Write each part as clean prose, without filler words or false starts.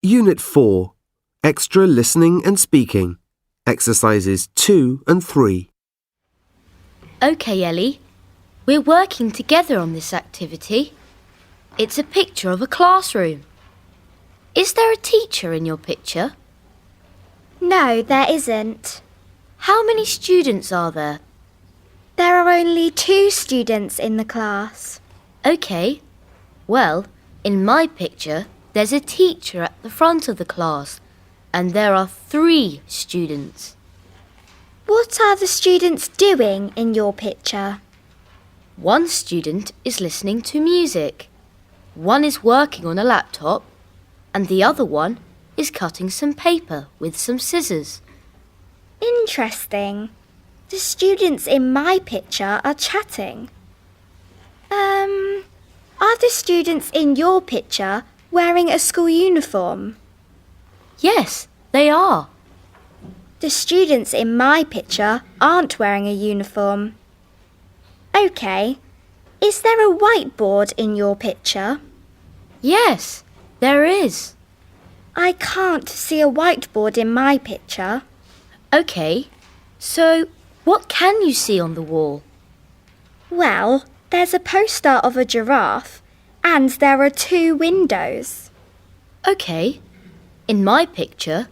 Unit 4. Extra listening and speaking. Exercises 2 and 3. OK, Ellie. We're working together on this activity. It's a picture of a classroom. Is there a teacher in your picture? No, there isn't. How many students are there? There are only 2 students in the class. OK. Well, in my picture, there's a teacher at the front of the class, and there are 3 students. What are the students doing in your picture? One student is listening to music. One is working on a laptop, and the other one is cutting some paper with some scissors. Interesting. The students in my picture are chatting. Are the students in your picture wearing a school uniform? Yes, they are. The students in my picture aren't wearing a uniform. OK. Is there a whiteboard in your picture? Yes, there is. I can't see a whiteboard in my picture. OK, so what can you see on the wall? Well, there's a poster of a giraffe and there are 2 windows. OK, in my picture,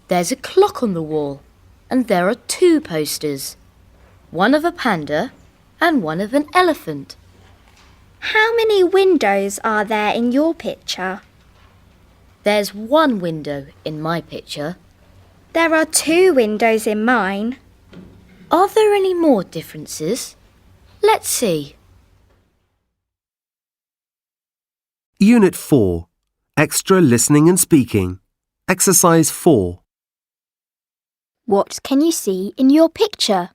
there's a clock on the wall and there are 2 posters, one of a panda and one of an elephant. How many windows are there in your picture? There's 1 window in my picture. There are 2 windows in mine. Are there any more differences? Let's see. Unit 4. Extra listening and speaking. Exercise 4. What can you see in your picture?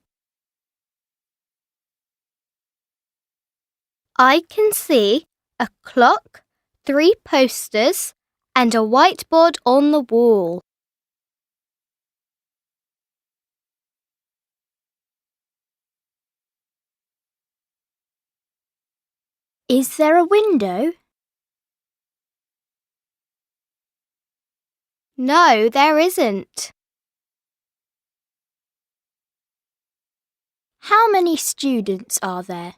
I can see a clock, 3 posters, and a whiteboard on the wall. Is there a window? No, there isn't. How many students are there?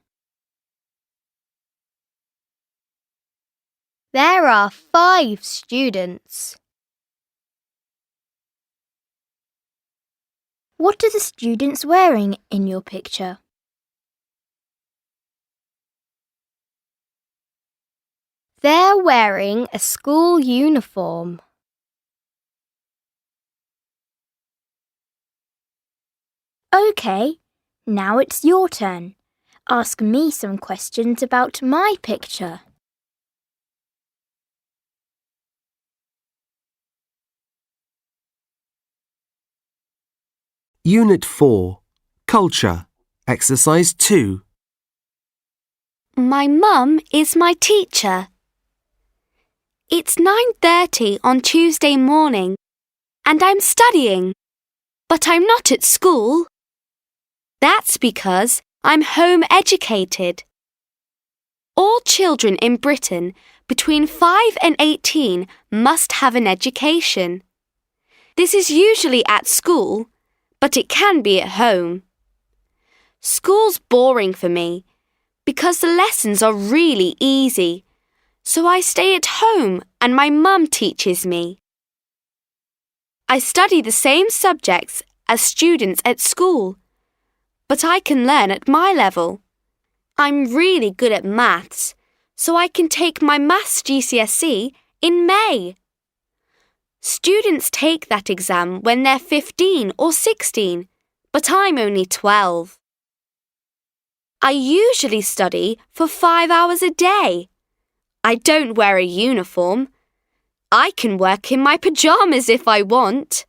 There are 5 students. What are the students wearing in your picture? They're wearing a school uniform. OK, now it's your turn. Ask me some questions about my picture. Unit 4. Culture. Exercise 2. My mum is my teacher. It's 9:30 on Tuesday morning, and I'm studying, but I'm not at school. That's because I'm home educated. All children in Britain between 5 and 18 must have an education. This is usually at school, but it can be at home. School's boring for me because the lessons are really easy, so I stay at home and my mum teaches me. I study the same subjects as students at school, but I can learn at my level. I'm really good at maths, so I can take my maths GCSE in May. Students take that exam when they're 15 or 16, but I'm only 12. I usually study for 5 hours a day. I don't wear a uniform. I can work in my pyjamas if I want.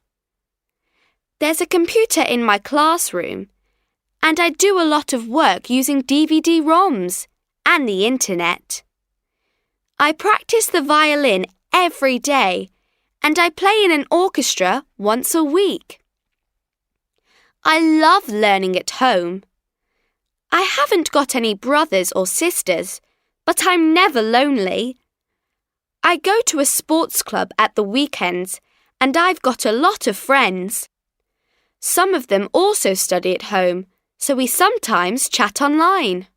There's a computer in my classroom, and I do a lot of work using DVD-ROMs and the internet. I practice the violin every day, and I play in an orchestra once a week. I love learning at home. I haven't got any brothers or sisters, but I'm never lonely. I go to a sports club at the weekends, and I've got a lot of friends. Some of them also study at home, so we sometimes chat online.